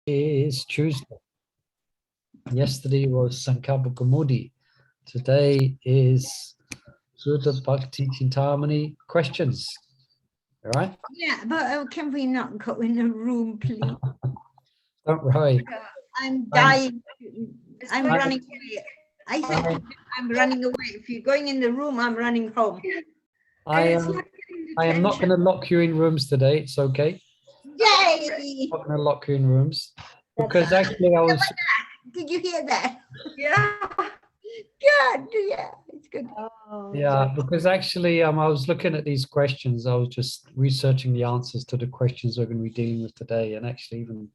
is Tuesday. Yesterday was Sankapa Gamudi. Today is Sutta Bhakti Chintamani questions. All right? Yeah, but can we not go in a room, please? Don't worry. I'm dying. I'm I'm- running away. I said I'm running away. If you're going in the room, I'm running home. I am not going to lock you in rooms today. It's okay. Yay! I'm not going to lock you in rooms because actually I was. Did you hear that? Yeah. Good. Yeah, it's good. Yeah, because actually I was looking at these questions. I was just researching the answers to the questions we're going to be dealing with today, and actually even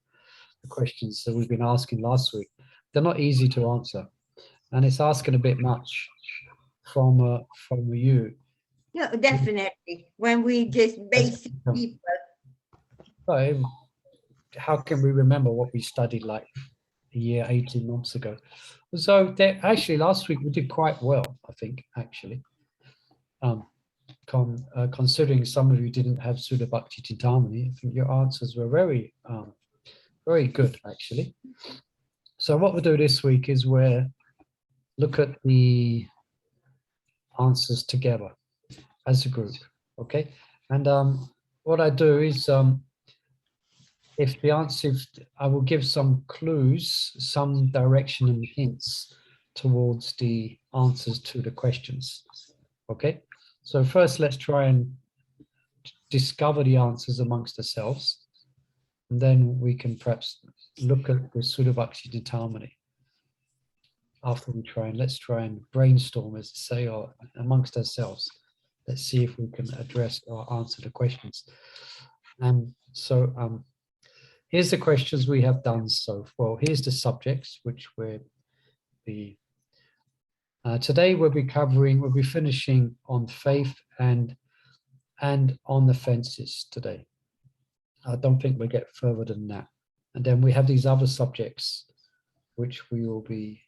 the questions that we've been asking last week. They're not easy to answer, and it's asking a bit much from you. No, definitely. When we just basic people. So how can we remember what we studied like a year, 18 months ago? So actually last week we did quite well, I think, actually. Considering some of you didn't have Sutta Bhakti Chintamani, I think your answers were very, very good, actually. So what we'll do this week is we'll look at the answers together as a group, okay? And what I do is if the answer, I will give some clues, some direction and hints towards the answers to the questions, okay? So first, let's try and discover the answers amongst ourselves, and then we can perhaps look at the Sutta Bhakti Chintamani. After let's try and brainstorm, as they say, or amongst ourselves. Let's see if we can address or answer the questions. And so here's the questions we have done so far. Here's the subjects, which today we'll be finishing on faith and on offences today. I don't think we'll get further than that. And then we have these other subjects, which we will be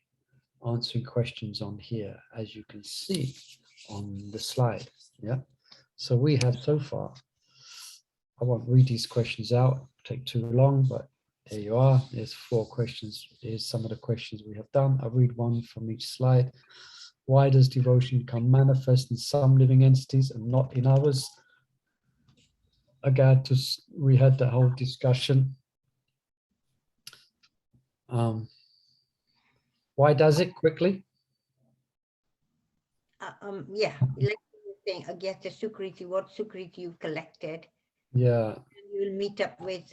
answering questions on here, as you can see on the slide. Yeah. So we have so far, I won't read these questions out, take too long, but there you are. There's 4 questions. Here's some of the questions we have done. I'll read one from each slide. Why does devotion become manifest in some living entities and not in others? Again, we had the whole discussion. Why does it quickly? Yeah, like you were saying, against the Sukriti, what Sukriti you've collected. Yeah. And you'll meet up with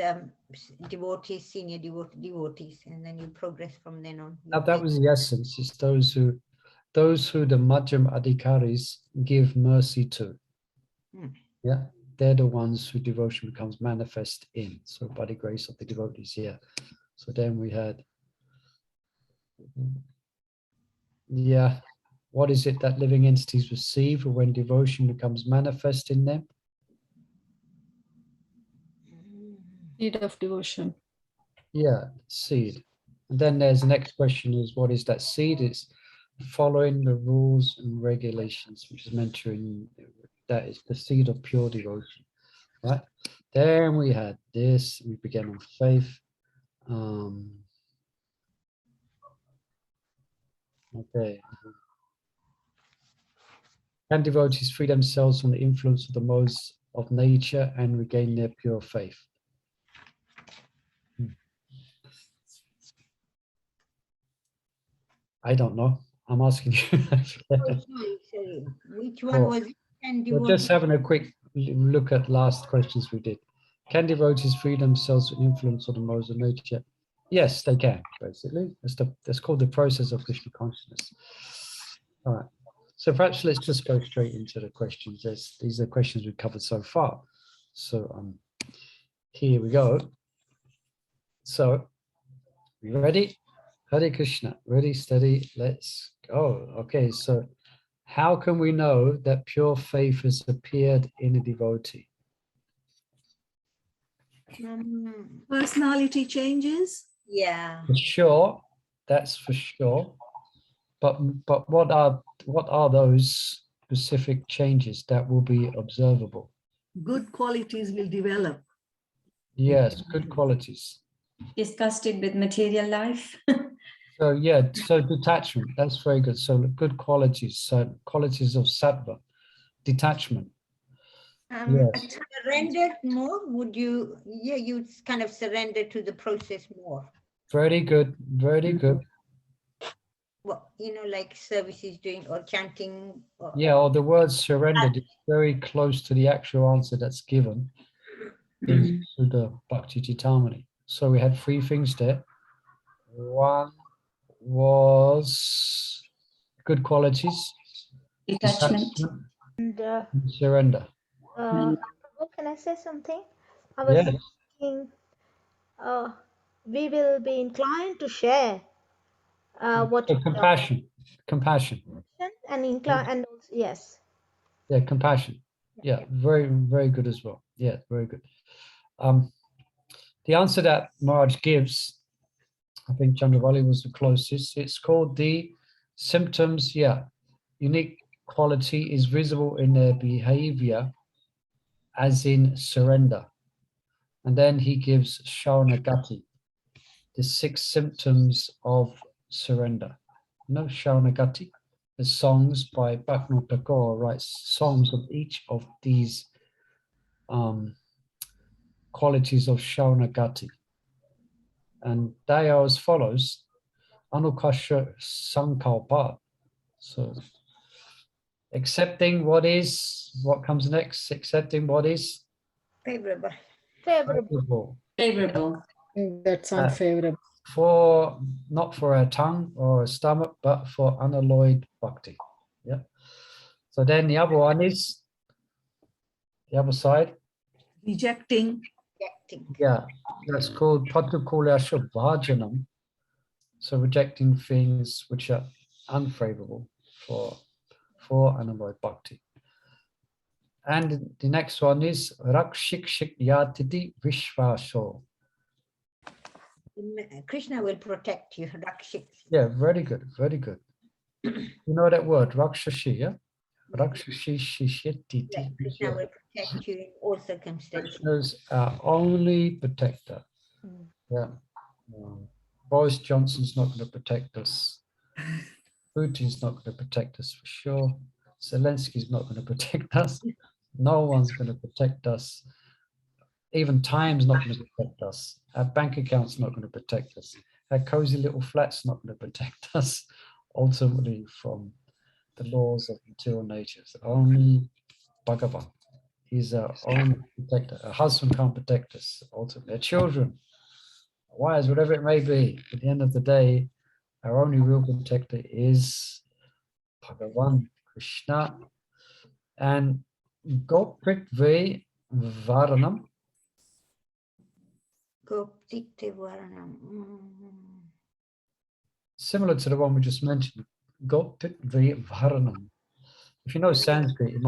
devotees, senior devotees, and then you progress from then on. Now that was the essence. It's those who the Madhyam Adhikaris give mercy to. Yeah, they're the ones who devotion becomes manifest in. So by the grace of the devotees, yeah. So then we had, yeah, what is it that living entities receive when devotion becomes manifest in them? Seed of devotion. Yeah, seed. And then there's the next question is, what is that seed? It's following the rules and regulations, which is mentioned, that is the seed of pure devotion, right? Then we had this, we began on faith. Okay. Can devotees free themselves from the influence of the modes of nature and regain their pure faith? I don't know. I'm asking you. Sorry. Which one was it? We're just having a quick look at last questions we did. Can devotees free themselves from influence of the modes of nature? Yes, they can, basically. That's called the process of Krishna consciousness. All right. So perhaps let's just go straight into the questions. These are the questions we've covered so far. So here we go. So, you ready? Hare Krishna. Ready, steady, let's go. Okay, so how can we know that pure faith has appeared in a devotee? Personality changes. Yeah. For sure, that's for sure. But what are those specific changes that will be observable? Good qualities will develop. Yes, good qualities. disgusted with material life. So yeah, so detachment, that's very good. So good qualities, so qualities of sattva, detachment. Yes, Surrendered more? Would you, yeah, you kind of surrender to the process more. very good, very good. Well, you know, like services doing or chanting. Or, Yeah, or the word surrendered is very close to the actual answer that's given in Sudha Bhakti Chitamani. So we had three things there. One was good qualities, Detachment. And and surrender. Prabhu, can I say something? I was Yes, thinking we will be inclined to share what so we compassion, compassion. learn and incline and also, yes. Yeah, compassion. Yeah, very, very good as well. Yeah, very good. The answer that Maharaj gives, I think Chandravali was the closest. It's called the symptoms. Yeah, unique quality is visible in their behavior, as in surrender. And then he gives Sharanagati, the 6 symptoms of surrender. You know, Sharanagati, the songs by Bhaktivinoda Thakur writes songs of each of these qualities of Sharanagati. And they are as follows: Anukasha Sankalpa. So accepting what is, what comes next? Accepting what is favorable. favorable. Favorable. That's unfavorable. For, not for our tongue or our stomach, but for unalloyed bhakti. Yeah. So then the other one is the other side. Rejecting. Rejecting. Yeah, that's called Patukulasha Bhajanam. So rejecting things which are unfavorable for unalloyed bhakti. And the next one is Rakshik Yatiti Vishvaso. Krishna will protect you. Rakshik. Yeah, very good, very good. You know that word, Rakshashi, yeah? Rakshashi Shishyatiti. Yes, Krishna will protect you in all circumstances. Krishna's our only protector. Yeah. Boris Johnson's not going to protect us. Putin's not going to protect us for sure. Zelensky's not going to protect us. No one's going to protect us. Even Time's not going to protect us. Our bank account's not going to protect us. Our cozy little flat's not going to protect us ultimately from the laws of material nature. It's only Bhagavan. He's our own protector. Our husband can't protect us ultimately. Our children, wives, whatever it may be. At the end of the day, our only real protector is Bhagavan, Krishna. And Gopritve Varanam. Goptikte Varanam. Similar to the one we just mentioned, Gopitve Varanam. If you know Sanskrit, it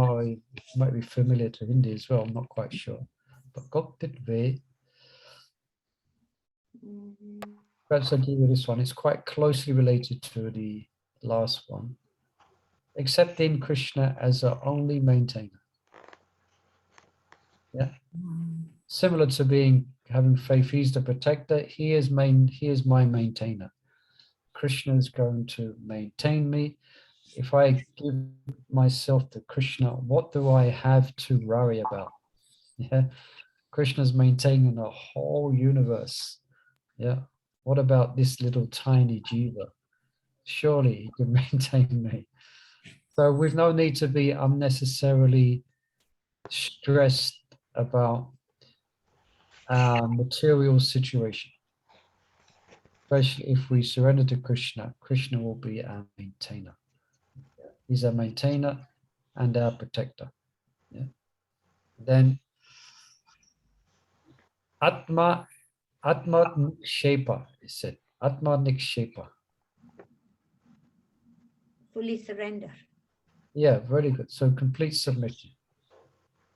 might be familiar to Hindi as well. I'm not quite sure. But Gopitve, perhaps I'll give you this one. It's quite closely related to the last one. Accepting Krishna as our only maintainer. Yeah. Similar to having faith, he's the protector. He is my maintainer. Krishna is going to maintain me. If I give myself to Krishna, what do I have to worry about? Yeah. Krishna's maintaining the whole universe. Yeah. What about this little tiny jiva? Surely he can maintain me. So we've no need to be unnecessarily stressed about our material situation. Especially if we surrender to Krishna, Krishna will be our maintainer. He's our maintainer and our protector. Yeah. Then Atma Nikshepa is said. Atma Nikshepa. Fully surrender. Yeah, very good. So complete submission.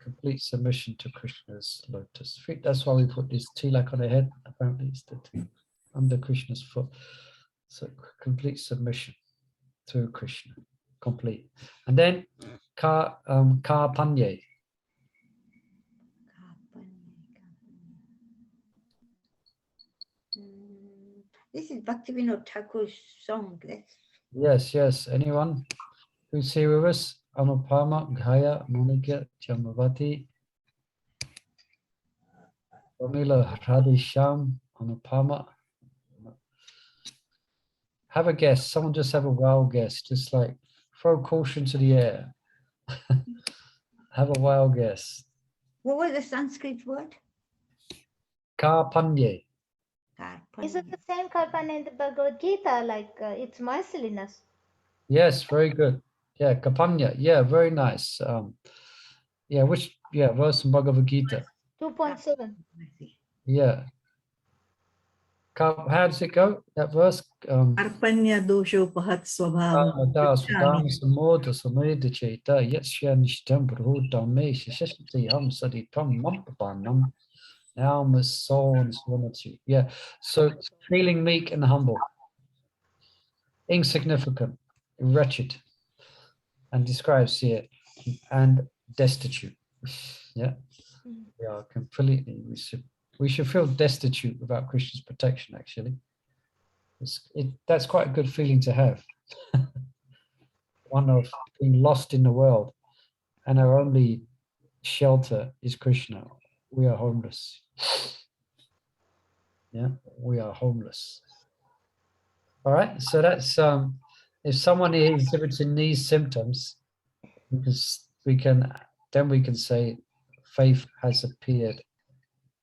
Complete submission to Krishna's lotus feet. That's why we put this tilak on the head. Apparently it's under Krishna's foot. So complete submission to Krishna. Complete. And then Karpanye. This is Bhaktivinoda Thakur's song. Yes. Anyone who's here with us? Anupama, Gaya, Monika, Jamavati, Ramila, Radhisham, Anupama. Have a guess. Someone just have a wild guess. Just like throw caution to the air. Have a wild guess. What was the Sanskrit word? Karpanye. Is it the same Kalpana in the Bhagavad Gita? Like it's mercilessness. Yes, very good. Yeah, Kapanya. Yeah, very nice. Verse in Bhagavad Gita. 2.7. Yeah. How does it go? That verse? Arpanya doshopahat swabhavam. Sudam Samoda Sameda Cheta Yetsya Nishtam Brahudame Shishati Ham Saditam Mampapanam. Now my soul and serenity. Yeah. So feeling meek and humble, insignificant, wretched, and describes here, and destitute. Yeah. We are completely, we should feel destitute without Krishna's protection, actually. That's quite a good feeling to have. One of being lost in the world and our only shelter is Krishna. We are homeless. Yeah, we are homeless. All right, so that's if someone is exhibiting these symptoms, we can say faith has appeared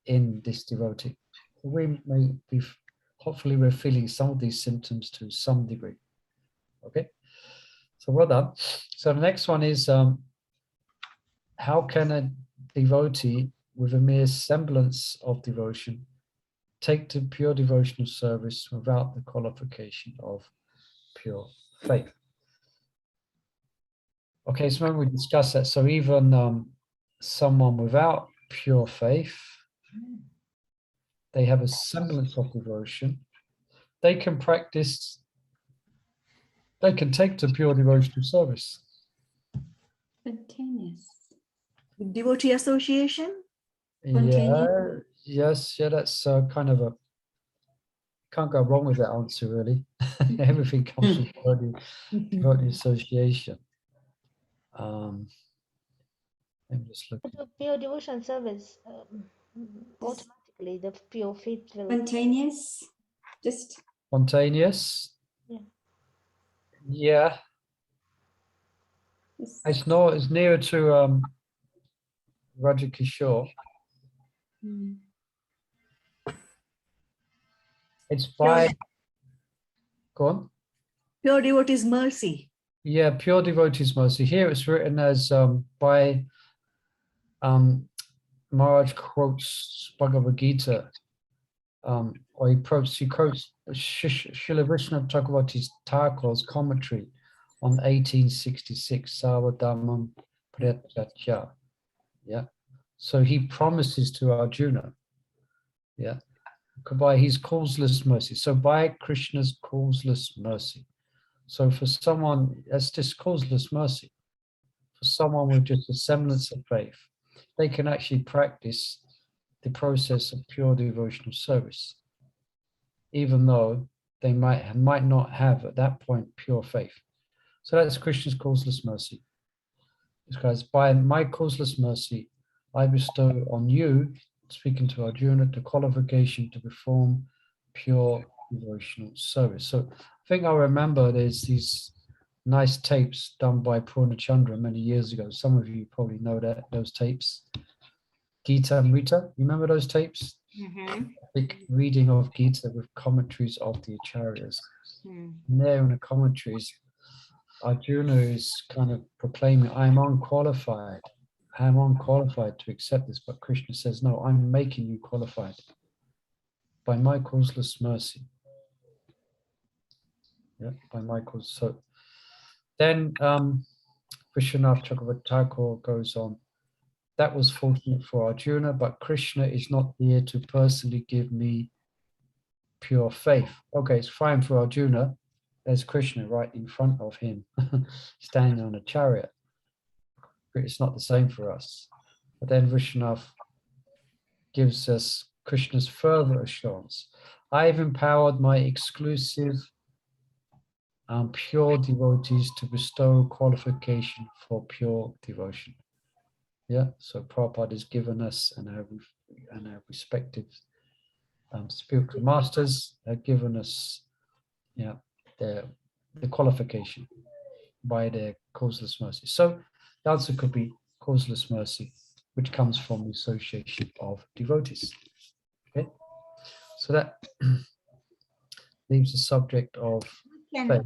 in this devotee. We may be, hopefully we're feeling some of these symptoms to some degree. Okay, so well done. So the next one is how can a devotee with a mere semblance of devotion take to pure devotional service without the qualification of pure faith? Okay, so remember we discussed that. So even someone without pure faith, they have a semblance of devotion. They can practice, they can take to pure devotional service. Spontaneous. Devotee association? Yeah, yes, yeah, that's kind of a, can't go wrong with that answer, really. Everything comes with devotee association. Let me just look. The pure devotion service, automatically the pure faith will. Spontaneous? Just Spontaneous. Yeah. Yeah. It's nearer to Raja Kishore. It's by, go on. Pure devotee's mercy. Yeah, pure devotee's mercy. Here it's written as by Maharaj quotes Bhagavad Gita, or he quotes Srila Vishnu Chakravarti Thakur's commentary on 1866 Sarvadhamam Pratyacha. Yeah. So he promises to Arjuna, yeah, by his causeless mercy. So by Krishna's causeless mercy. So for someone, that's just causeless mercy. For someone with just a semblance of faith, they can actually practice the process of pure devotional service, even though they might not have at that point pure faith. So that's Krishna's causeless mercy. Because by my causeless mercy, I bestow on you, speaking to Arjuna, the qualification to perform pure devotional service. So I think I remember there's these nice tapes done by Purnachandra many years ago. Some of you probably know those tapes. Gita Amrita, you remember those tapes? Big reading of Gita with commentaries of the acharyas. And there in the commentaries, Arjuna is kind of proclaiming, I'm unqualified to accept this, but Krishna says, no, I'm making you qualified by my causeless mercy. Yeah, by my cause. So then Vishwanath Chakravarti Thakur goes on, that was fortunate for Arjuna, but Krishna is not here to personally give me pure faith. Okay, it's fine for Arjuna. There's Krishna right in front of him, standing on a chariot. It's not the same for us. But then Vishwanath gives us Krishna's further assurance. I have empowered my exclusive pure devotees to bestow qualification for pure devotion. Yeah, so Prabhupada has given us and our respective spiritual masters have given us, yeah, the qualification by their causeless mercy. So the answer could be causeless mercy, which comes from the association of devotees. Okay, so that leaves the subject of faith.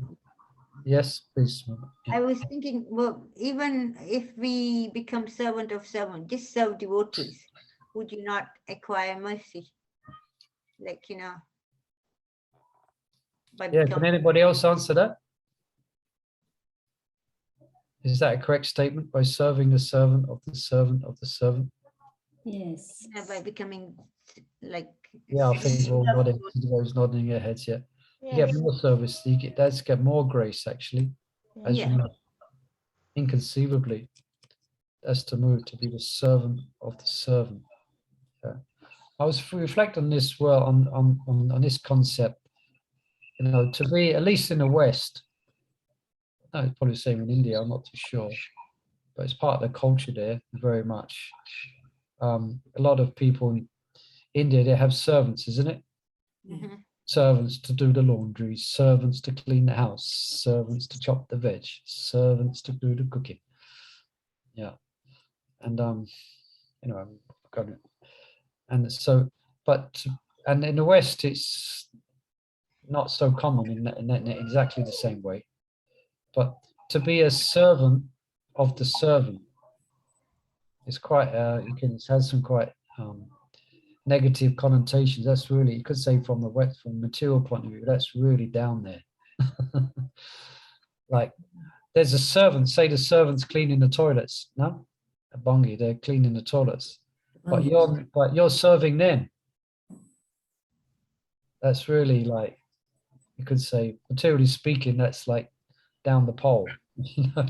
Yes, please. I was thinking, well, even if we become servant of servant, just serve devotees, would you not acquire mercy? Like, by Yeah, can becoming, anybody else answer that? Is that a correct statement? By serving the servant of the servant of the servant? Yes. by becoming like. Yeah, I think we're all nodding. Everybody's nodding their heads. Yeah, you get Yes. more service. You get more grace actually, as Yeah. you know. Inconceivably, that's to move to be the servant of the servant. Yeah. I was reflecting on this well on this concept. To be at least in the West. No, it's probably the same in India. I'm not too sure, but it's part of the culture there very much. A lot of people in India, they have servants, isn't it? Mhm. Servants to do the laundry, servants to clean the house, servants to chop the veg, servants to do the cooking. Yeah, and I'm going, and so, and in the West, it's not so common in exactly the same way. But to be a servant of the servant is quite, it has some quite negative connotations. That's really, you could say from the material point of view, that's really down there. Like there's a servant, say the servant's cleaning the toilets, no? A bongi, they're cleaning the toilets. But you're serving them. That's really like, you could say, materially speaking, that's like down the pole.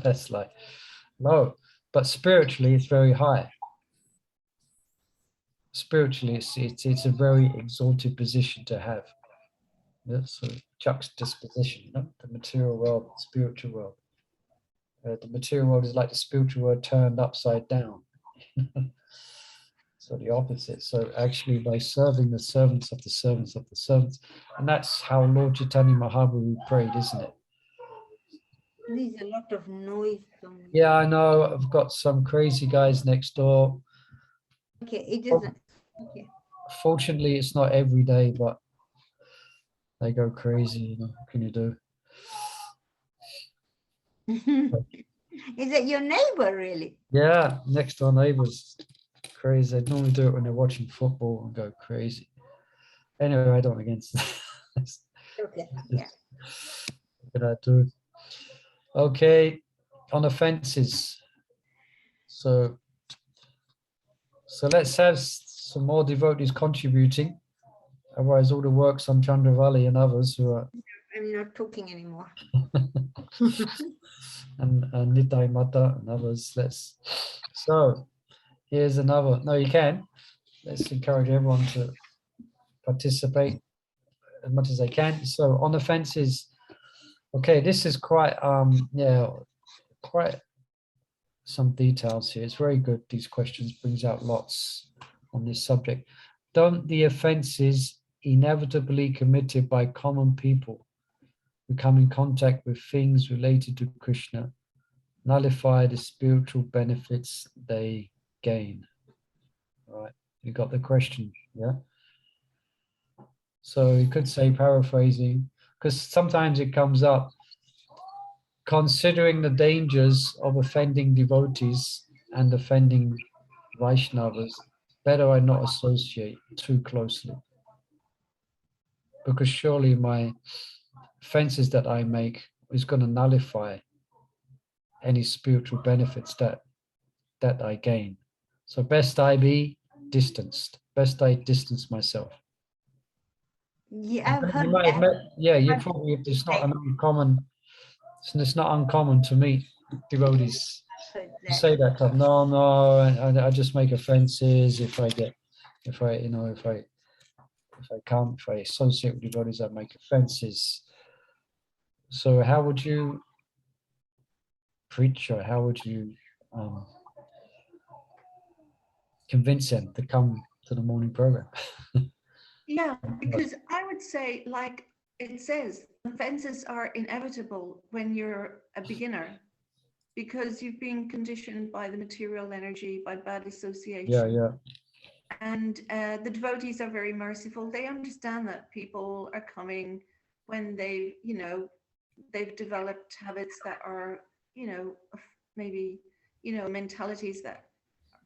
That's like low. But spiritually, it's very high. Spiritually, it's a very exalted position to have. That's a juxtaposition, the material world, the spiritual world. The material world is like the spiritual world turned upside down. So the opposite. So actually, by serving the servants of the servants of the servants, and that's how Lord Chaitanya Mahaprabhu prayed, isn't it? There's a lot of noise. Yeah, I know. I've got some crazy guys next door. Okay, it doesn't. Okay. Fortunately, it's not every day, but they go crazy. What can you do? Is it your neighbor, really? Yeah, next door neighbors, crazy. They normally do it when they're watching football and go crazy. Anyway, I don't against that. Okay, yeah. What can I do? Okay, on offences. So let's have some more devotees contributing. Otherwise, all the works on Chandravali and others who are I'm not talking anymore. and Nitai Mata and others. So here's another. No, you can. Let's encourage everyone to participate as much as they can. So on offences, okay, this is quite quite some details here. It's very good. These questions brings out lots on this subject. Don't the offences inevitably committed by common people who come in contact with things related to Krishna nullify the spiritual benefits they gain? All right, you got the question, yeah? So you could say, paraphrasing, because sometimes it comes up, considering the dangers of offending devotees and offending Vaishnavas, better I not associate too closely. Because surely my offenses that I make is going to nullify any spiritual benefits that I gain. So best I be distanced. Best I distance myself. Yeah, I've heard You might have that. met, yeah, you But probably, it's not uncommon to meet devotees heard who say that stuff. No, I just make offenses if I if I associate with devotees, I make offenses. So how would you preach, or how would you convince them to come to the morning program? Yeah, because I would say, like it says, offenses are inevitable when you're a beginner, because you've been conditioned by the material energy, by bad association. Yeah, yeah. And the devotees are very merciful. They understand that people are coming when they, they've developed habits that are, maybe, mentalities that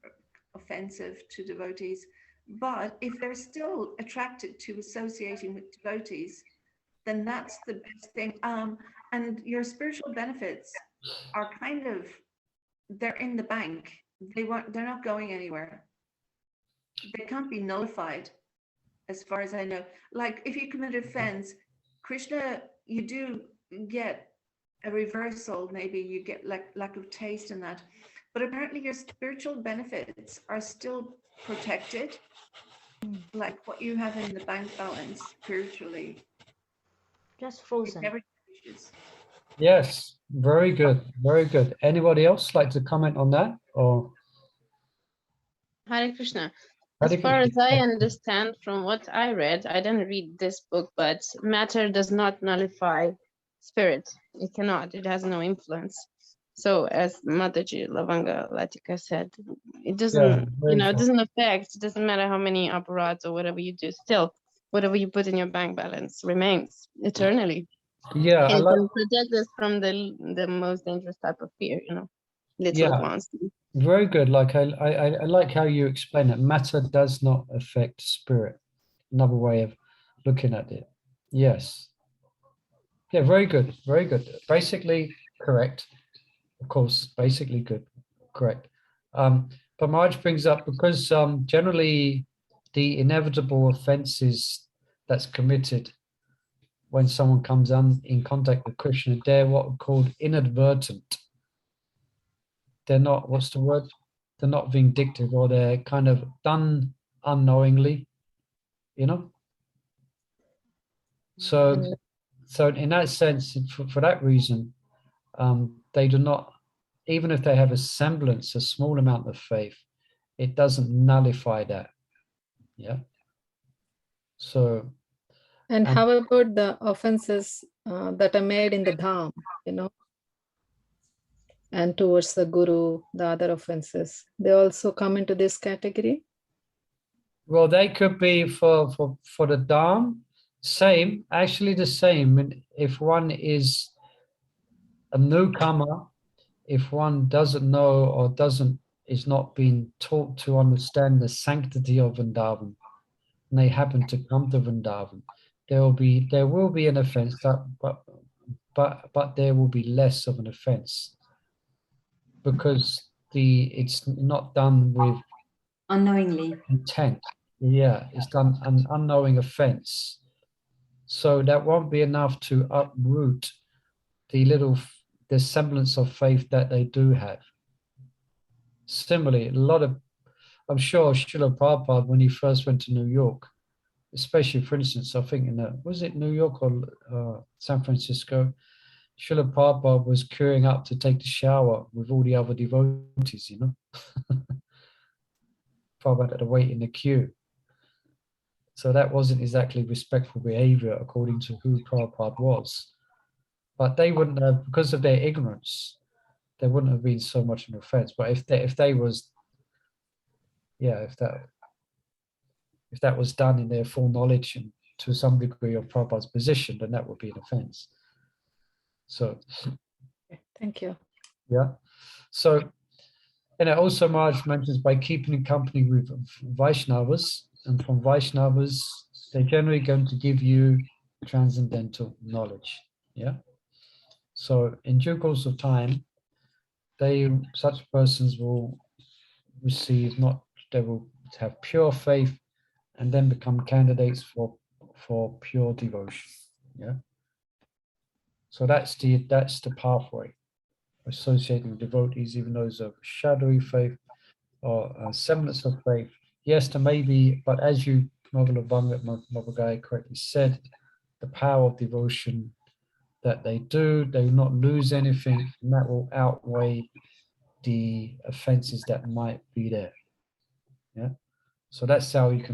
are offensive to devotees. But if they're still attracted to associating with devotees, then that's the best thing. And your spiritual benefits are kind of, they're in the bank. They're not going anywhere. They can't be nullified, as far as I know. Like if you commit offense, Krishna, you do get a reversal. Maybe you get lack of taste in that, but apparently your spiritual benefits are still protected, like what you have in the bank balance spiritually. Just It frozen. never changes. Yes, very good, very good. Anybody else like to comment on that? Or Hare Krishna. Hare As far as Krishna. I understand from what I read, I didn't read this book, but matter does not nullify spirit. It cannot. It has no influence. So as Mataji Lavanga Latika said, it doesn't, very it true. doesn't affect, it doesn't matter how many aparats or whatever you do, still, whatever you put in your bank balance remains eternally. Yeah, I And it like. can protect us from the most dangerous type of fear, little Yeah. ones. Very good. Like I like how you explain it. Matter does not affect spirit. Another way of looking at it. Yes. Yeah, very good. Very good. Basically correct. Of course, basically good. Correct. But Marge brings up, because generally the inevitable offenses that's committed when someone comes in contact with Krishna, they're what are called inadvertent. They're not, what's the word? They're not vindictive, or they're kind of done unknowingly, So, so in that sense, for that reason, they do not, even if they have a semblance, a small amount of faith, it doesn't nullify that. Yeah. So. And how about the offenses that are made in the dham, and towards the guru, the other offenses, they also come into this category? Well, they could be for the dham, same, actually the same. If one is a newcomer, if one doesn't know or is not being taught to understand the sanctity of Vrindavan, and they happen to come to Vrindavan, there will be an offense, but there will be less of an offense, because it's not done with Unknowingly. intent. Yeah, it's done an unknowing offense. So that won't be enough to uproot the semblance of faith that they do have. Similarly, I'm sure Srila Prabhupada, when he first went to New York, especially, for instance, I think was it New York or San Francisco, Srila Prabhupada was queuing up to take the shower with all the other devotees, Prabhupada had to wait in the queue. So that wasn't exactly respectful behavior according to who Prabhupada was. But they wouldn't have, because of their ignorance, there wouldn't have been so much an offense. But if that was done in their full knowledge and to some degree of Prabhupada's position, then that would be an offense. So, Thank you. yeah. So, and it also Maharaj mentions by keeping in company with Vaishnavas, and from Vaishnavas, they're generally going to give you transcendental knowledge. Yeah. So in due course of time, such persons will they will have pure faith and then become candidates for pure devotion. Yeah. So that's the pathway associated with devotees, even those of shadowy faith or semblance of faith. Yes, there may be, but as you Mother Mabagai correctly said, the power of devotion that they do, they will not lose anything, and that will outweigh the offenses that might be there. Yeah. So that's how you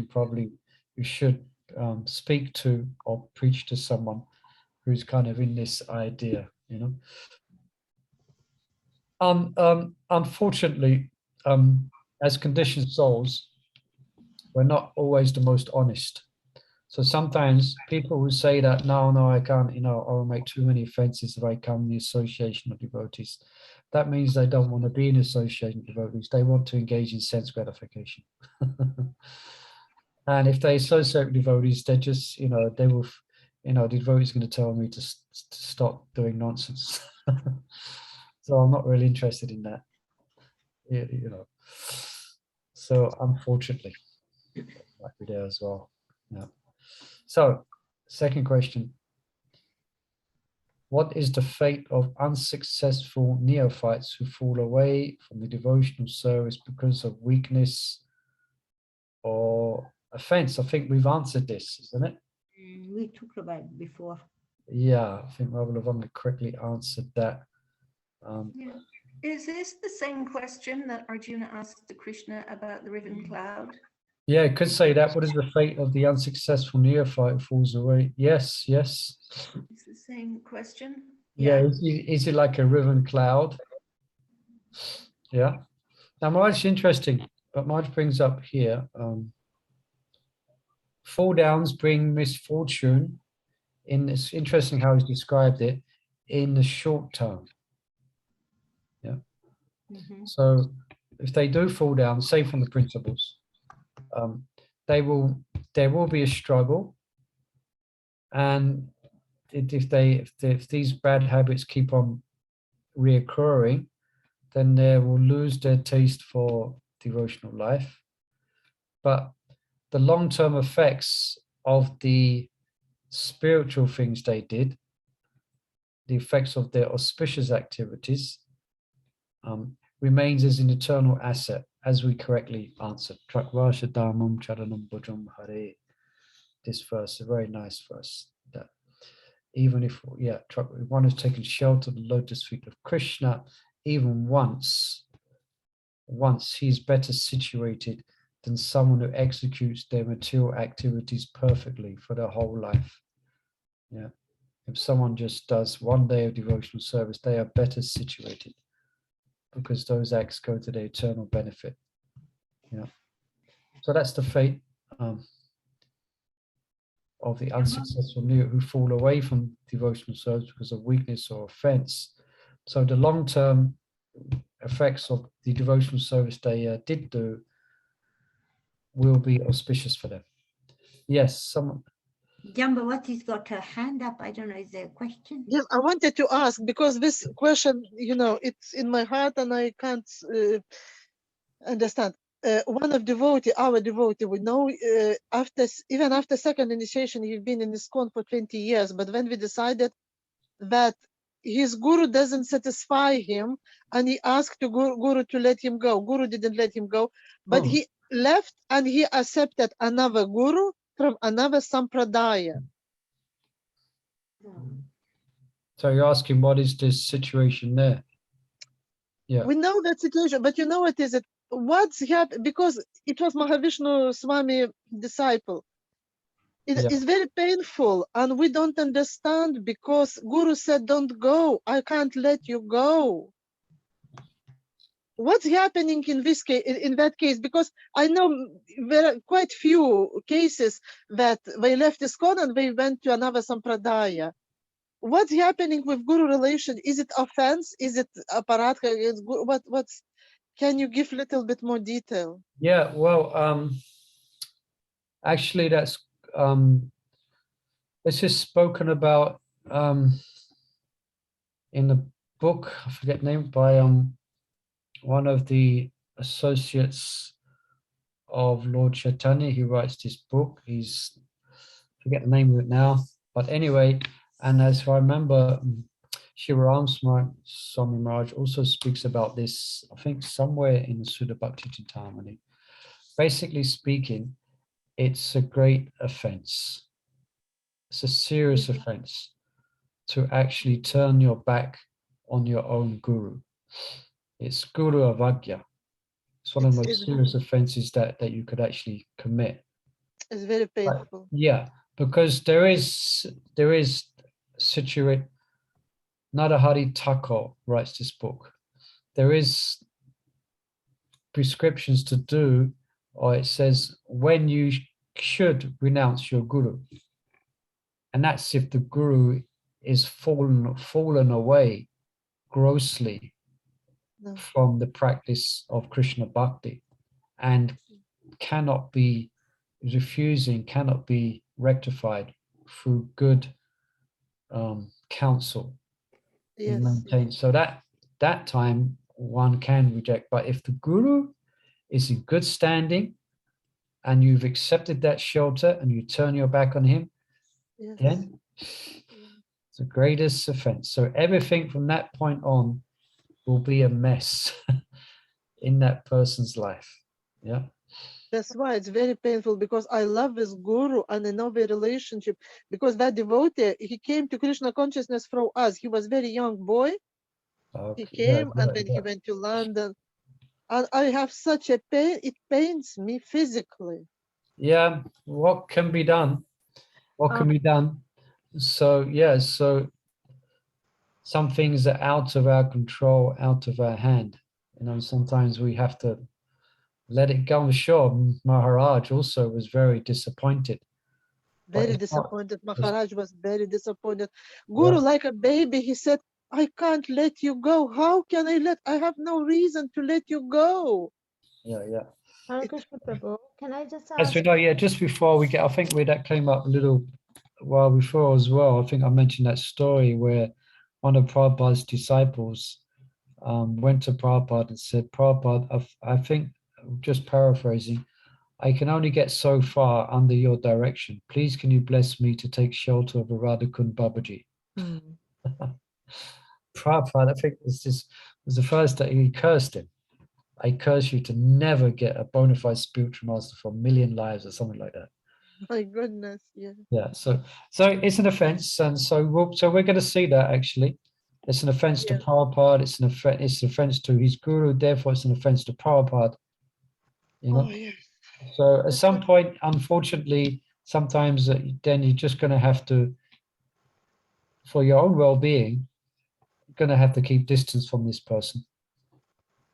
should speak to or preach to someone who's kind of in this idea, you know. Unfortunately, as conditioned souls, we're not always the most honest. So sometimes people will say that, no, I can't, you know, I will make too many offenses if I come in the association of devotees. That means they don't want to be in association of devotees. They want to engage in sense gratification. And if they associate with devotees, they just, you know, they will, you know, the devotee is going to tell me to stop doing nonsense. So I'm not really interested in that, you know. So unfortunately, might be there as well. Yeah. So, second question. What is the fate of unsuccessful neophytes who fall away from the devotional service because of weakness or offense? I think we've answered this, isn't it? We talked about it before. Yeah, I think Rabbi Lavanga correctly answered that. Yeah. Is this the same question that Arjuna asked to Krishna about the riven cloud? Yeah, it could say that. What is the fate of the unsuccessful neophyte who falls away? Yes, yes. It's the same question. Yeah, is it like a riven cloud? Yeah. Now, Marge, interesting, but Marge brings up here, fall downs bring misfortune. It's interesting how he's described it in the short term. Yeah. So if they do fall down, say from the principles, there will be a struggle, and if these bad habits keep on reoccurring, then they will lose their taste for devotional life. But the long-term effects of the spiritual things they did, the effects of their auspicious activities, remains as an eternal asset, as we correctly answered. Trakvasha Dharmam Charanam Bhujam Hare. This verse, a very nice verse. That even if, one has taken shelter of the lotus feet of Krishna, even once he's better situated than someone who executes their material activities perfectly for their whole life. Yeah. If someone just does one day of devotional service, they are better situated because those acts go to their eternal benefit. Yeah. So that's the fate of the unsuccessful new who fall away from devotional service because of weakness or offense. So the long-term effects of the devotional service they did do will be auspicious for them. Yes, someone. Jambawati's got her hand up. I don't know, is there a question? Yes, I wanted to ask because this question, you know, it's in my heart and I can't understand. One of our devotee, we know even after second initiation, he's been in ISKCON for 20 years. But when we decided that his guru doesn't satisfy him, and he asked the guru to let him go, guru didn't let him go, but he left and he accepted another guru from another sampradaya. So you're asking what is this situation there? Yeah. We know that situation, but you know what is it? What's happened? Because it was Mahavishnu Swami disciple. It is very painful, and we don't understand because Guru said, "Don't go. I can't let you go." What's happening in this case? In that case, because I know there are quite few cases that they left ISKCON and they went to another sampradaya. What's happening with Guru relation? Is it offense? Is it aparadha? What's? Can you give a little bit more detail? Yeah, well, actually, that's this is spoken about in the book. I forget the name, by one of the associates of Lord Chaitanya. He writes this book. I forget the name of it now, but anyway, and as I remember, Shivaram Swami Maharaj also speaks about this, I think somewhere in the Sudha Bhakti Chintamani. Basically speaking, it's a great offense. It's a serious offense to actually turn your back on your own guru. It's guru avagya. It's one of the most serious offenses that you could actually commit. It's very painful. Yeah, because there is situate. Narahari Thakur writes this book. There is prescriptions to do, or it says when you should renounce your guru, and that's if the guru is fallen away grossly No. from the practice of Krishna Bhakti and cannot be rectified through good counsel. Yes. Maintained. So that time one can reject. But if the guru is in good standing and you've accepted that shelter and you turn your back on him, Yes. then it's the greatest offense. So everything from that point on will be a mess in that person's life. Yeah. That's why it's very painful, because I love this guru and I know the relationship, because that devotee, he came to Krishna consciousness from us. He was very young boy. Okay. He came Yeah, and then he went to London. And I have such a pain, it pains me physically. yeah. What can be done? What can be done? So yeah, so some things are out of our control, out of our hand. You know, sometimes we have to let it go. I'm sure Maharaj also was very disappointed. But Very it's not- disappointed. Maharaj was very disappointed. Guru, like a baby, he said, I can't let you go. How can I have no reason to let you go. Yeah, yeah. Hare Krishna Prabhu, can I just As ask? we know, yeah, just before we get, I think that came up a little while before as well. I think I mentioned that story where one of Prabhupada's disciples went to Prabhupada and said, Prabhupada, I think, just paraphrasing, I can only get so far under your direction. Please, can you bless me to take shelter of the Radhakund Babaji? Prabhupada, I think was the first that he cursed him. I curse you to never get a bona fide spiritual master for a million lives or something like that. My goodness, yeah. Yeah, so it's an offense, and so we're going to see that actually. It's an offense to Yeah. Prabhupada, it's an offense to his guru, therefore it's an offense to Prabhupada. You know? Oh, yes. So at some point, unfortunately, sometimes then you're just going to have to, for your own well-being, going to have to keep distance from this person.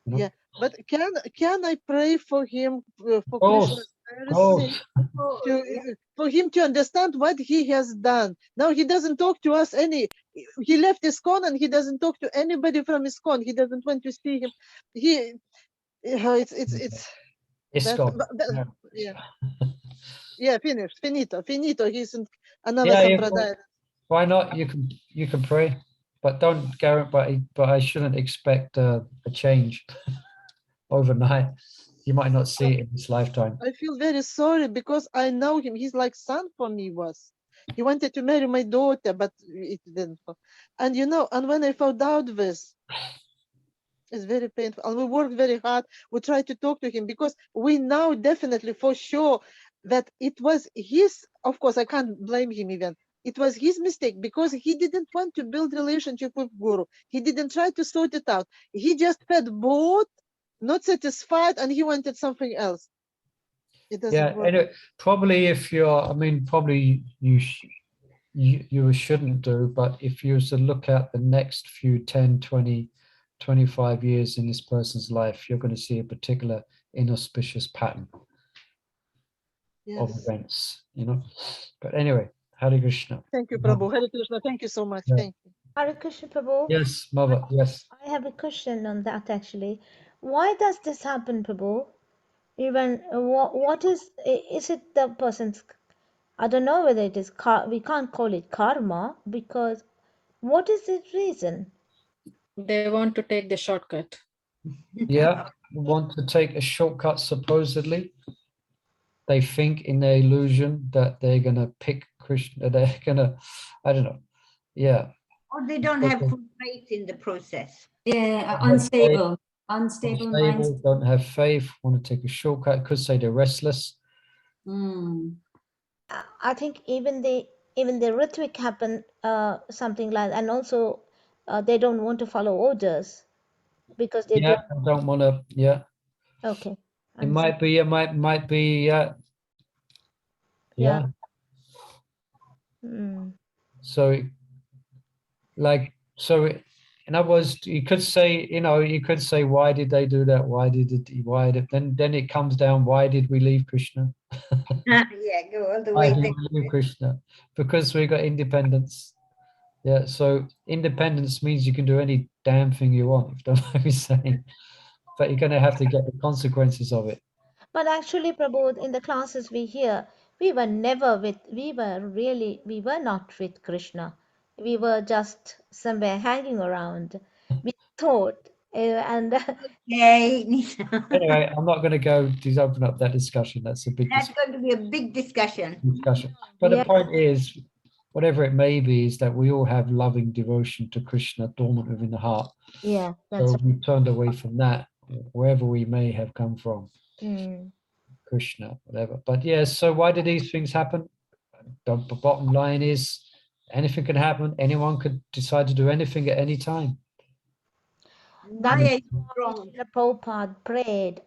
You know? Yeah, but can I pray for him, for Course, Krishna's course. mercy, for him to understand what he has done? Now he doesn't talk to us he left ISKCON and he doesn't talk to anybody from ISKCON. He doesn't want to see him. It's That's, gone. but- Yeah. yeah, finito. He's in another Yeah, sampradaya. why not? You can pray, but don't guarantee. But I shouldn't expect a change overnight. You might not see it in this lifetime. I feel very sorry because I know him. He's like son for me was. He wanted to marry my daughter, but it didn't. And and when I found out this, it's very painful. And we worked very hard. We tried to talk to him because we know definitely for sure that it was his, of course, I can't blame him even. It was his mistake because he didn't want to build relationship with Guru. He didn't try to sort it out. He just fed both, not satisfied, and he wanted something else. It doesn't Yeah, work. and probably if you're, I mean, probably you shouldn't do, but if you was to look at the next few 10, 20, 25 years in this person's life, you're going to see a particular inauspicious pattern of Yes. events, you know. But anyway, Hare Krishna. Thank you, Prabhu. Hare Krishna. Thank you so much. Yeah. Thank you. Hare Krishna Prabhu, Yes, mother, yes. I have a question on that actually. Why does this happen, Prabhu? Even what is it the person's, I don't know whether it is we can't call it karma, because what is the reason? They want to take the shortcut. Yeah, want to take a shortcut supposedly. They think in their illusion that they're going to pick Krishna, they're going to, I don't know. Yeah. Or they don't have full faith in the process. Yeah, unstable Unstable, mindset. don't have faith, want to take a shortcut, could say they're restless. I think even the rhetoric happen something like, and also they don't want to follow orders because they Yeah, I don't want to. Yeah, okay. it might be. It might be. Yeah. Yeah. Yeah. Mm. So, like, so in other words, you could say, you could say, why did they do that? Why did it? Why did? Then it comes down. Why did we leave Krishna? Yeah, go all the Why way did there. we leave Krishna? Because we got independence. Yeah. So independence means you can do any damn thing you want. If you don't mind me saying, but you're going to have to get the consequences of it. But actually, Prabhu, in the classes we hear, we were not with Krishna. We were just somewhere hanging around. We thought, and Hey, Nina. Anyway, I'm not going to go to open up that discussion. That's a big That's going to be a big discussion. discussion. But Yeah. the point is, whatever it may be, is that we all have loving devotion to Krishna dormant within the heart. yeah, that's So we turned away from that, wherever we may have come from, mm, Krishna, whatever. But yes, so why did these things happen? The bottom line is, anything can happen. Anyone could decide to do anything at any time. that Maya is is why strong. Srila Prabhupada prayed.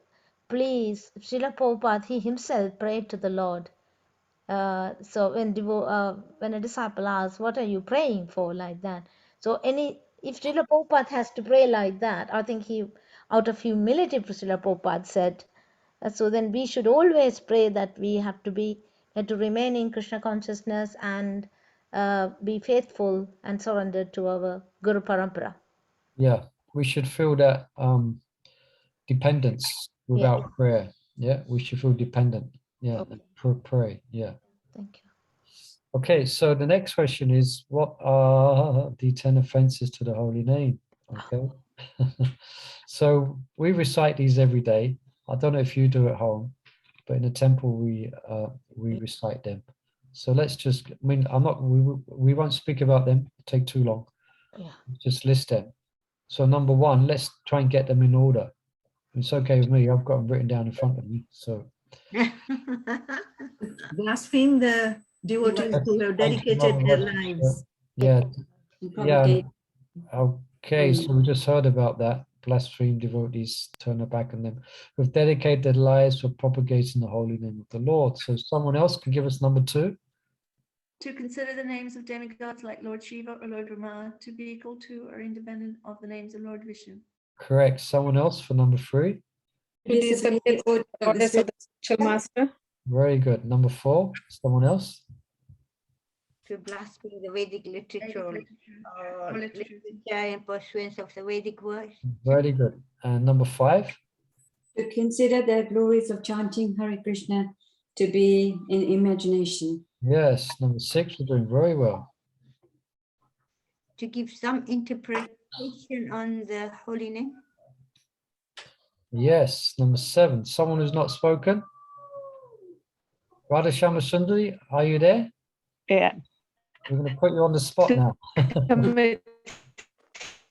Please, Srila Prabhupada, he himself prayed to the Lord. So when a disciple asks, "What are you praying for?" like that. So if Srila Prabhupada has to pray like that, I think he, out of humility, Srila Prabhupada said. So then we should always pray that we have to remain in Krishna consciousness and be faithful and surrendered to our Guru Parampara. Yeah, we should feel that dependence without prayer. Yeah, we should feel dependent. Yeah, Okay. pray. Yeah. Thank you. Okay, so the next question is, what are the 10 offenses to the holy name? Okay. So we recite these every day. I don't know if you do at home, but in the temple we recite them. So let's just, we won't speak about them, it'll take too long. Yeah. Just list them. So number one, let's try and get them in order. It's okay with me, I've got them written down in front of me. So Blaspheme the devotees who have dedicated their lives. Yeah, And yeah. propagate. Okay, so we just heard about that. Blaspheme devotees turn their back on them, who've dedicated their lives for propagating the holy name of the Lord. So someone else can give us number two. To consider the names of demigods like Lord Shiva or Lord Rama to be equal to or independent of the names of Lord Vishnu. Correct. Someone else for number three. To submit the orders of the spiritual master. Very good. Number four. Someone else. To blaspheme the Vedic literature or literature. literature in pursuance of the Vedic words. Very good. And number five. To consider the glories of chanting Hare Krishna to be in imagination. Yes. Number six. We're doing very well. To give some interpretation on the holy name. Yes. Number seven. Someone who's not spoken. Radha Shama Sundari, are you there? Yeah. We're going to put you on the spot now. Commit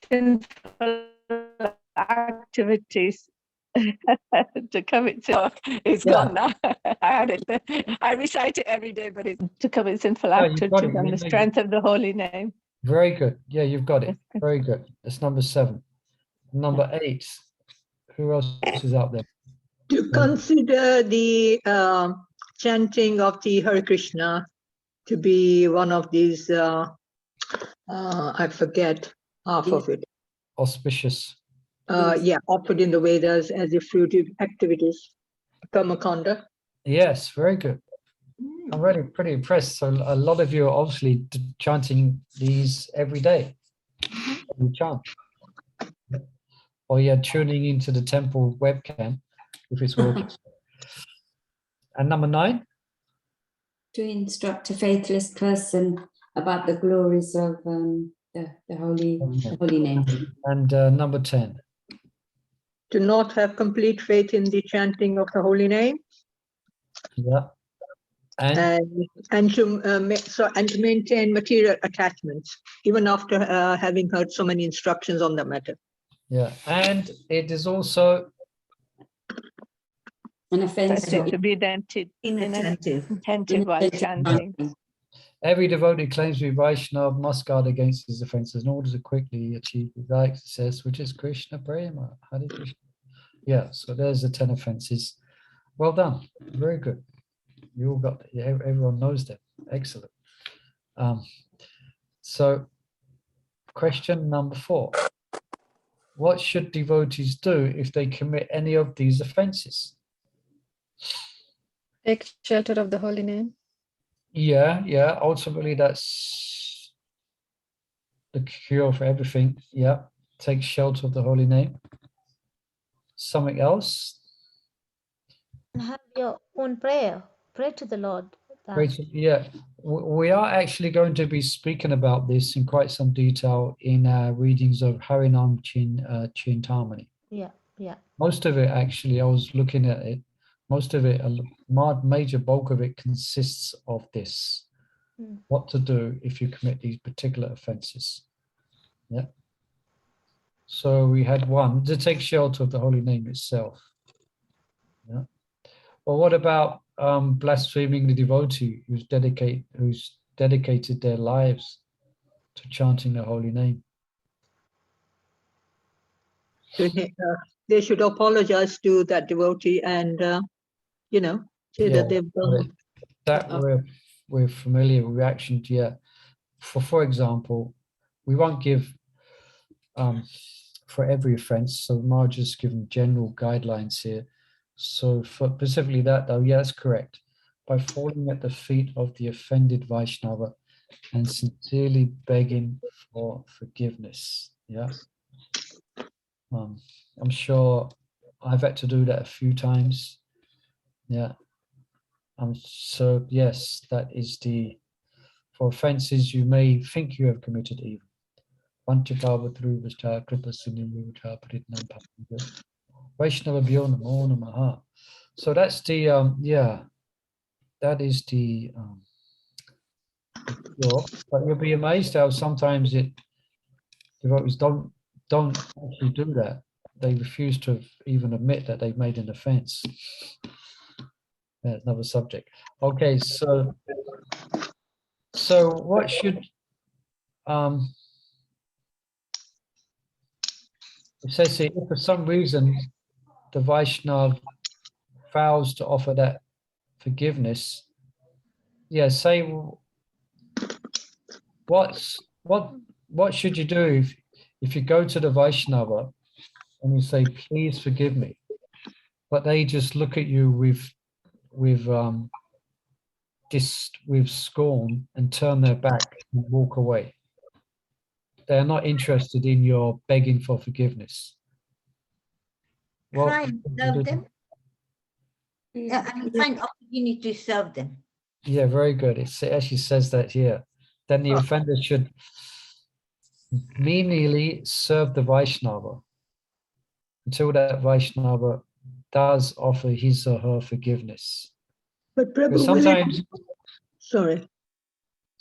sinful activities. To commit it's gone now. I had it. I recite it every day, but it's to commit sinful No, you've got activities it. on You the know, strength of the holy name. Very good. Yeah, you've got it. Very good. That's number seven. Number eight. Who else is out there? To consider the chanting of the Hare Krishna to be one of these, I forget half of it. Auspicious. Yeah, offered in the Vedas as a fruitive activities, karmakanda. Yes, very good. I'm really pretty impressed. So a lot of you are obviously chanting these every day. You chant. Or you're tuning into the temple webcam if it's working. And number nine. To instruct a faithless person about the glories of the holy name. And number 10. To not have complete faith in the chanting of the holy name. Yeah. And to maintain material attachments, even after having heard so many instructions on the matter. Yeah, and it is also An offense To be Inattentive. inattentive while chanting. Every devotee claims to be Vaishnava must guard against his offences in order to quickly achieve his success, which is Krishna Prema. Hare Krishna. Yeah, so there's the 10 offences. Well done. Very good. You all got, everyone knows them. Excellent. So question number 4. What should devotees do if they commit any of these offences? Take shelter of the holy name. Yeah. Ultimately, that's the cure for everything. Yeah. Take shelter of the holy name. Something else? And have your own prayer. Pray to the Lord. Great. Yeah. We are actually going to be speaking about this in quite some detail in our readings of Harinam Chintamani. Yeah. Most of it, actually, I was looking at it. Most of it, a major bulk of it consists of this. What to do if you commit these particular offences. Yeah. So we had one, to take shelter of the holy name itself. Yeah. Well, what about blaspheming the devotee who's dedicated their lives to chanting the holy name? They should apologize to that devotee and, say that they've done. That we're familiar with reaction to, yeah. For example, we won't give for every offense, so Marge has given general guidelines here. So for specifically that though, yeah, that's correct. By falling at the feet of the offended Vaishnava and sincerely begging for forgiveness. Yeah. I'm sure I've had to do that a few times. Yeah. So yes, that is for offenses you may think you have committed even. So that's the that is the cure. But you'll be amazed how sometimes devotees don't actually do that. They refuse to even admit that they've made an offense. That's another subject. Okay, so what should it says here, if for some reason the Vaishnav fails to offer that forgiveness, yeah, say what should you do if you go to the Vaishnava and you say, please forgive me, but they just look at you with scorn and turn their back and walk away. They're not interested in your begging for forgiveness. Try and serve them. Yeah, and find opportunity to serve them. Yeah, very good. It actually says that here. Then the offender should menially serve the Vaishnava until that Vaishnava does offer his or her forgiveness. But Prabhu, sometimes, sorry.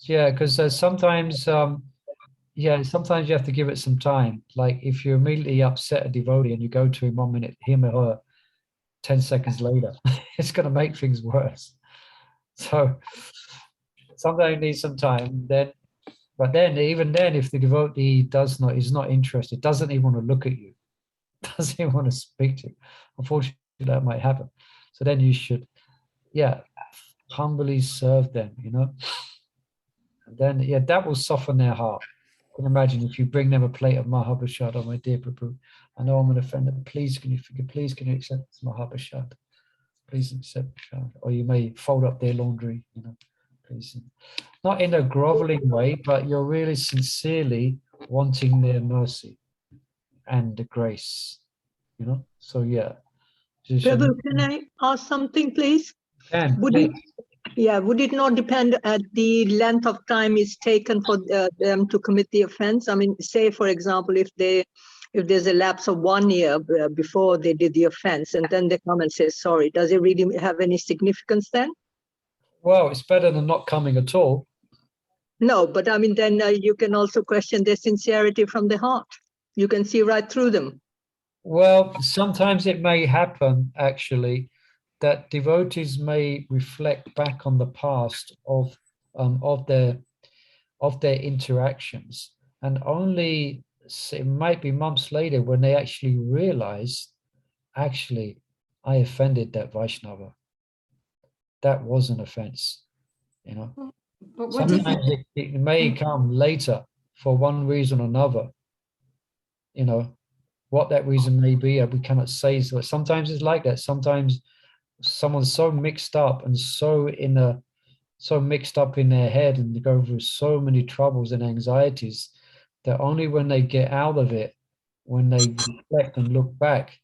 Yeah, because sometimes, sometimes you have to give it some time. Like if you immediately upset a devotee and you go to him 1 minute, him or her, 10 seconds later, it's going to make things worse. So sometimes you need some time. But then, even then, if the devotee is not interested, doesn't even want to look at you, doesn't even want to speak to you, unfortunately, that might happen. So then you should, humbly serve them, And then, that will soften their heart. You can imagine if you bring them a plate of Mahaprasad, oh my dear Prabhu, I know I'm an offender, please can you forgive, please can you accept this Mahaprasad? Please accept Prasad. Or you may fold up their laundry, please. Not in a groveling way, but you're really sincerely wanting their mercy and the grace, So Prabhu, can I ask something, please? Would it not depend at the length of time it's taken for them to commit the offense? I mean, say, for example, if there's a lapse of 1 year before they did the offense and then they come and say sorry, does it really have any significance then? Well, it's better than not coming at all. No, but I mean, then you can also question their sincerity from the heart. You can see right through them. Well, sometimes it may happen, actually, that devotees may reflect back on the past of their interactions, and only it might be months later when they actually realize, actually, I offended that Vaishnava. That was an offense, you know. But what if Sometimes it may come later for one reason or another, you know. What that reason may be, we cannot say. So sometimes it's like that. Sometimes someone's so mixed up and so mixed up in their head, and they go through so many troubles and anxieties that only when they get out of it, when they reflect and look back,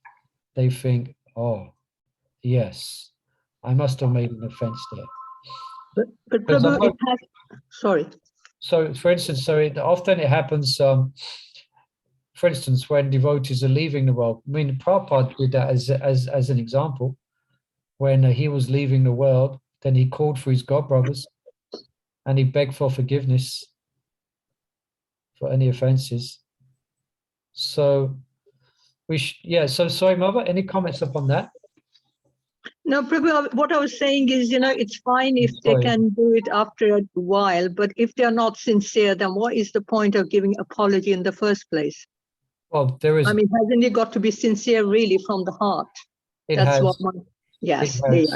they think, oh, yes, I must have made an offense there. But Prabhu, it has, sorry. So, for instance, often it happens, for instance, when devotees are leaving the world. I mean, Prabhupada did that as an example. When he was leaving the world, then he called for his godbrothers and he begged for forgiveness for any offenses. So so sorry, Mother, any comments upon that? No, Prabhu, what I was saying is, it's fine if they can do it after a while, but if they're not sincere, then what is the point of giving apology in the first place? Well, there is. I mean, hasn't it got to be sincere really from the heart? That's what my, yes. And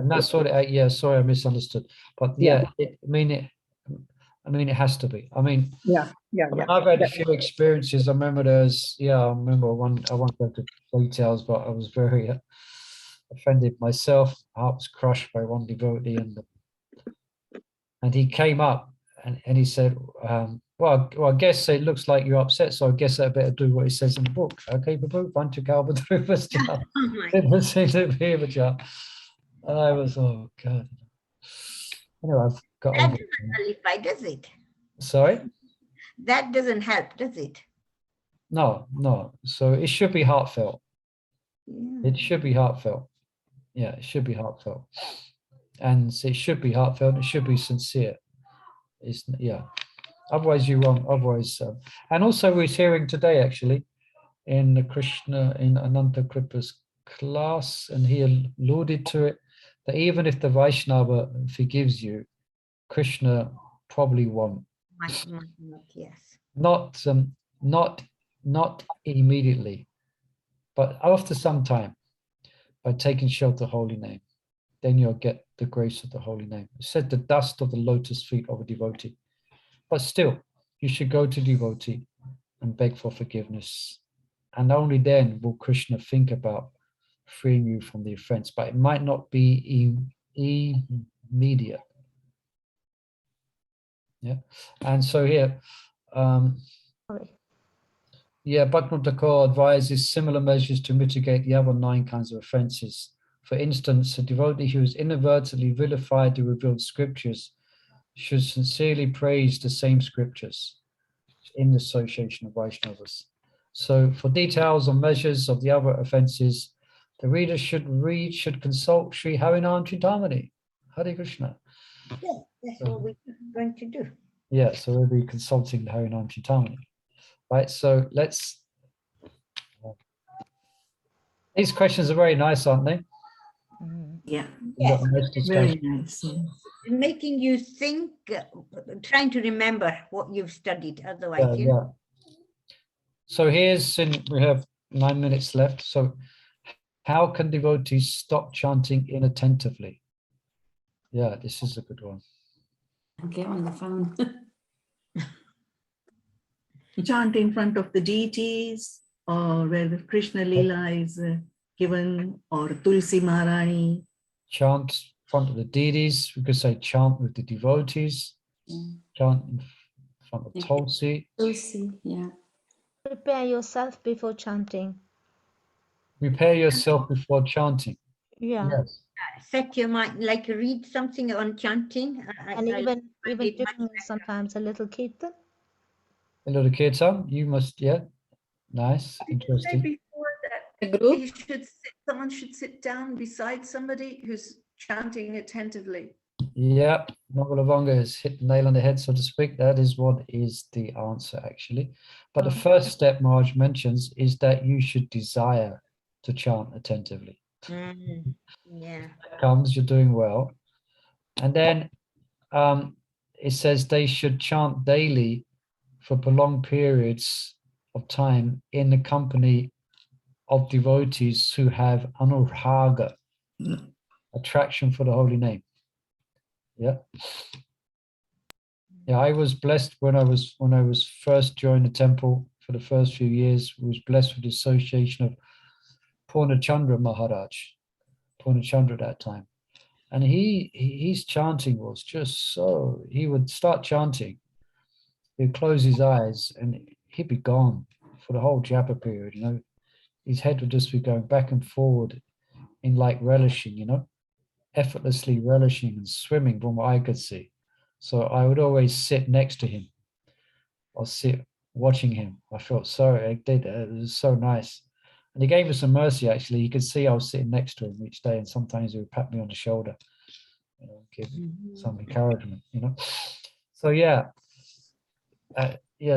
that's sort of, sorry, I misunderstood. But it has to be. I mean, I've had a few experiences. I remember I won't go into details, but I was very offended myself. I was crushed by one devotee, and he came up and he said, well, I guess it looks like you're upset, so I guess I better do what he says in the book. Okay, Babu, bunch of Kalbadruvas. And I was, oh God. Anyway, I've got That over doesn't nullify, does it? Sorry? That doesn't help, does it? No. So it should be heartfelt. Yeah. It should be heartfelt. Yeah, it should be heartfelt. And it should be heartfelt. It should be sincere. Otherwise you won't. Otherwise, and also we're hearing today actually in the Krishna in Ananta Kripa's class, and he alluded to it, that even if the Vaishnava forgives you, Krishna probably won't. Might not, yes. Not immediately, but after some time, by taking shelter of the holy name, then you'll get the grace of the holy name. It said the dust of the lotus feet of a devotee. But still, you should go to devotee and beg for forgiveness. And only then will Krishna think about freeing you from the offense. But it might not be immediate. Yeah. And so here, Bhaktivinoda Thakur advises similar measures to mitigate the other 9 kinds of offenses. For instance, a devotee who has inadvertently vilified the revealed scriptures should sincerely praise the same scriptures in the association of Vaishnavas. So for details on measures of the other offenses, the reader should consult Sri Harinam Chintamani. Hare Krishna. Yeah, that's what we're going to do. Yeah, so we'll be consulting the Harinam Chintamani. Right, so let's. These questions are very nice, aren't they? Yeah. Yes, Very nice. making you think, trying to remember what you've studied. Otherwise, So we have 9 minutes left. So how can devotees stop chanting inattentively? Yeah, this is a good one. Okay, on the phone. Chant in front of the deities, or where the Krishna Lila is given, or Tulsi Maharani. Chant in front of the deities. We could say chant with the devotees. Chant in front of Tulsi. Tulsi, yeah. Prepare yourself before chanting. Prepare yourself before chanting. Yeah. Yes. Set your mind, like read something on chanting. And even doing sometimes a little kirtan. A little kirtan, you must, nice, interesting. Before that, A group? someone should sit down beside somebody who's chanting attentively. Yeah, Nogalavanga has hit the nail on the head, so to speak. That is what is the answer, actually. But the first step Maharaj mentions is that you should desire to chant attentively. Yeah. Comes, you're doing well. And then it says they should chant daily for prolonged periods of time in the company of devotees who have anurhaga, attraction for the holy name. Yeah. Yeah, I was blessed when I was first joined the temple for the first few years, was blessed with the association of Purnachandra Maharaj, Purnachandra at that time. And his chanting was just so, he would start chanting, he'd close his eyes and he'd be gone for the whole japa period, you know. His head would just be going back and forward in like relishing, you know, effortlessly relishing and swimming from what I could see. So I would always sit next to him or sit watching him. I felt so, it was so nice. And he gave me some mercy, actually. You could see I was sitting next to him each day, and sometimes he would pat me on the shoulder, you know, give some encouragement, you know. So yeah,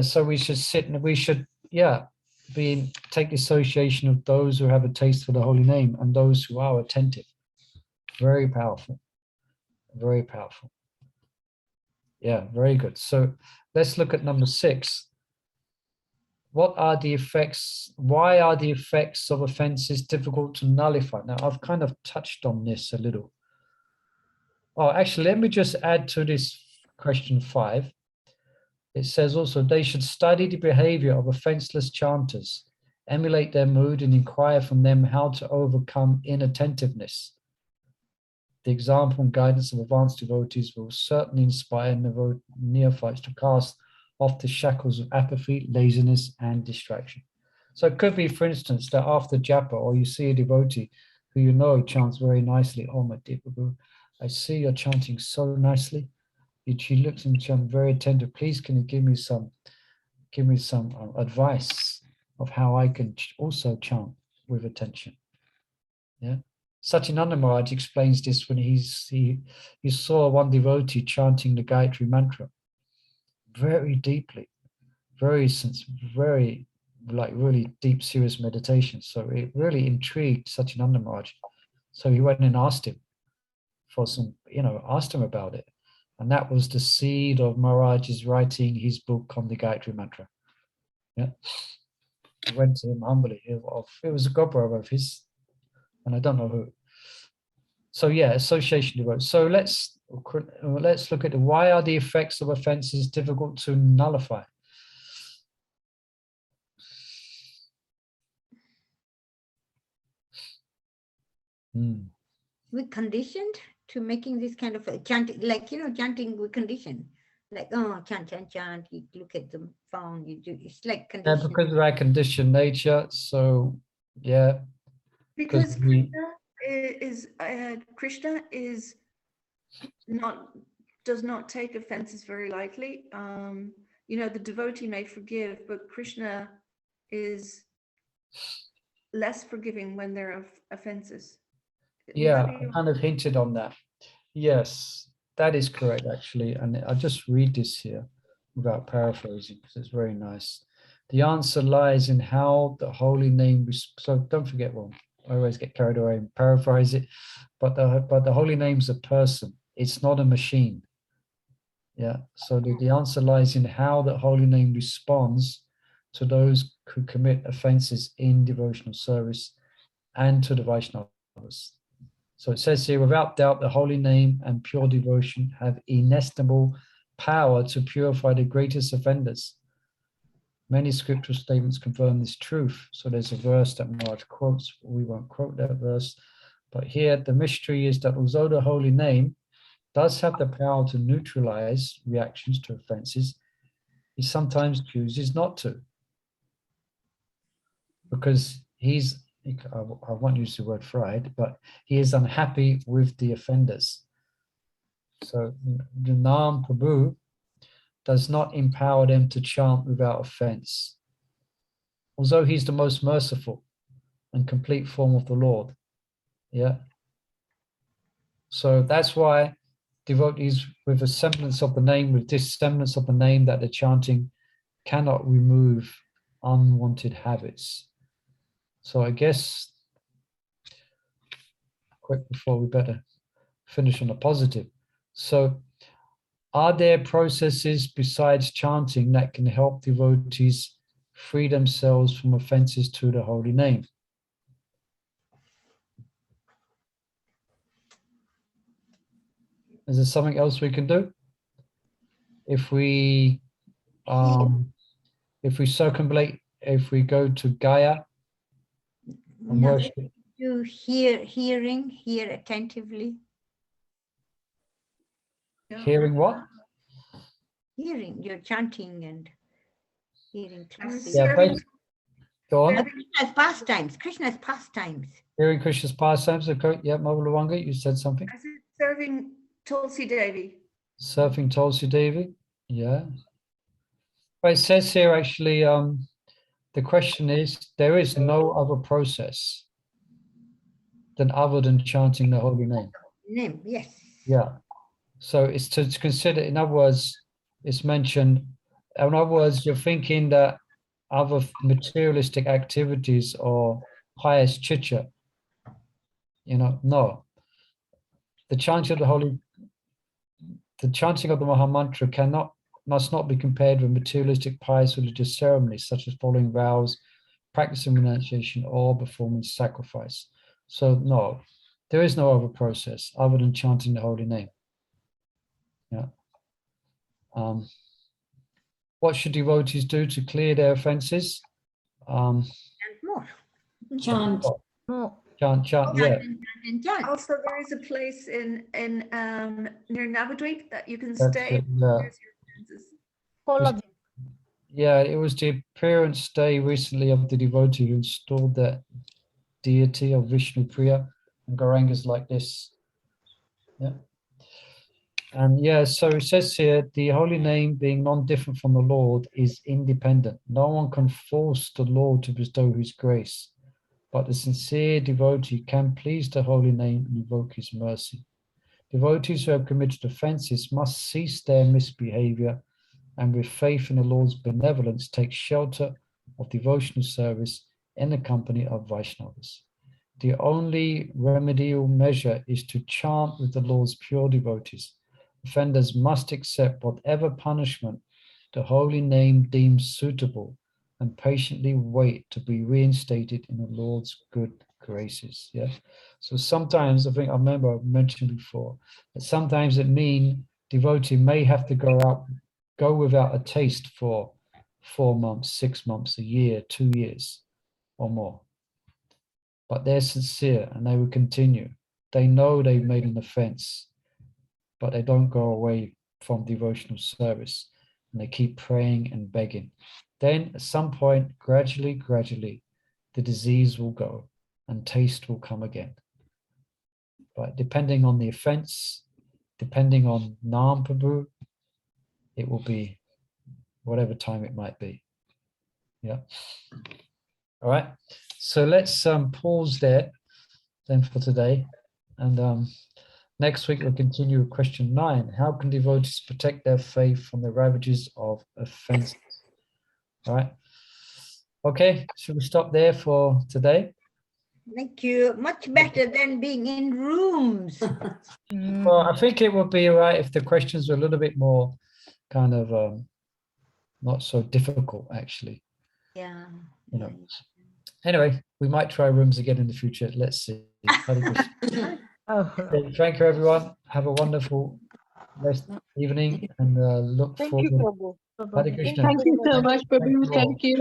so we should sit and we should, take the association of those who have a taste for the holy name and those who are attentive. Very powerful, very powerful. Yeah, very good. So let's look at number 6. What are the effects? Why are the effects of offenses difficult to nullify? Now, I've kind of touched on this a little. Oh, actually, let me just add to this question 5. It says also they should study the behavior of offenseless chanters, emulate their mood, and inquire from them how to overcome inattentiveness. The example and guidance of advanced devotees will certainly inspire neophytes to cast off the shackles of apathy, laziness, and distraction. So it could be, for instance, that after japa, or you see a devotee who you know chants very nicely, "Oh my dear Prabhu, I see you're chanting so nicely." She looks and chants very attentive. Please, can you give me some advice of how I can also chant with attention? Yeah. Satyananda Maharaj explains this when he saw one devotee chanting the Gayatri mantra very deeply, very like really deep, serious meditation. So it really intrigued Satyananda Maharaj. So he went and asked him for some, asked him about it. And that was the seed of Maharaj's writing his book on the Gayatri mantra. Yeah. He went to him humbly. It was a godbrother of his, and I don't know who. So yeah, association devote. So let's look at why are the effects of offenses difficult to nullify? We're conditioned to making this kind of chanting, like chanting. We're conditioned, like chant, chant, chant. You look at the phone. You do. It's like conditioned. Because of our conditioned nature. So yeah. Because Krishna does not take offenses very lightly. The devotee may forgive, but Krishna is less forgiving when there are offenses. Yeah, I kind of hinted on that. Yes, that is correct, actually. And I'll just read this here without paraphrasing because it's very nice. The answer lies in how the holy name, so don't forget one. I always get carried away and paraphrase it, but the holy name's a person. It's not a machine. Yeah. So the answer lies in how the holy name responds to those who commit offenses in devotional service and to the Vaishnavas. So it says here, without doubt, the holy name and pure devotion have inestimable power to purify the greatest offenders. Many scriptural statements confirm this truth. So there's a verse that Maharaj quotes. We won't quote that verse. But here, the mystery is that although the holy name does have the power to neutralize reactions to offenses, he sometimes chooses not to. Because I won't use the word fried, but he is unhappy with the offenders. So the Nam Prabhu does not empower them to chant without offense. Although he's the most merciful and complete form of the Lord. Yeah. So that's why devotees with a semblance of the name, with this semblance of the name that they're chanting, cannot remove unwanted habits. So I guess quick before we better finish on a positive. So, are there processes besides chanting that can help devotees free themselves from offenses to the holy name? Is there something else we can do? If we circumambulate, if we go to Gaia and No, worship, to hear attentively. hearing what? Hearing, you're chanting and hearing classic. Yeah, go on. Krishna's pastimes. Hearing Krishna's pastimes. Okay. Yeah, Maulawanga, you said something. I said serving Tulsi Devi. Surfing Tulsi Devi. Yeah. But it says here actually, the question is, there is no other process other than chanting the holy name. Name, yes. Yeah. So it's to consider, in other words, it's mentioned, in other words, you're thinking that other materialistic activities or pious chicha, no. The chanting of the Maha Mantra must not be compared with materialistic pious religious ceremonies such as following vows, practicing renunciation, or performing sacrifice. So no, there is no other process other than chanting the holy name. Yeah. What should devotees do to clear their offenses? And more. Chant. Chant, yeah. Also, there is a place in near Navadvip that you can That's stay. it, yeah. Yeah, it was the appearance day recently of the devotee who installed that deity of Vishnu Priya, and Gaurangas like this. Yeah. And yeah, so it says here, the holy name being non-different from the Lord is independent. No one can force the Lord to bestow his grace, but the sincere devotee can please the holy name and invoke his mercy. Devotees who have committed offenses must cease their misbehavior and with faith in the Lord's benevolence take shelter of devotional service in the company of Vaishnavas. The only remedial measure is to chant with the Lord's pure devotees. Offenders must accept whatever punishment the holy name deems suitable and patiently wait to be reinstated in the Lord's good graces. Yeah. So sometimes, I think I remember I mentioned before, that sometimes it means devotee may have to go without a taste for 4 months, 6 months, a year, 2 years or more. But they're sincere and they will continue. They know they've made an offense, but they don't go away from devotional service and they keep praying and begging. Then at some point, gradually, the disease will go and taste will come again. But depending on the offense, depending on Nam Prabhu, it will be whatever time it might be. Yeah. All right. So let's pause there then for today. And next week we'll continue with question 9. How can devotees protect their faith from the ravages of offenses? All right. Okay. Should we stop there for today? Thank you. Much better than being in rooms. Well, I think it would be all right if the questions were a little bit more kind of not so difficult, actually. Yeah. Anyway, we might try rooms again in the future. Let's see. Okay, thank you, everyone. Have a wonderful rest evening and look Thank forward. you, Prabhu. Hare Krishna. Thank you so much, Prabhu. Thank you all. Thank you.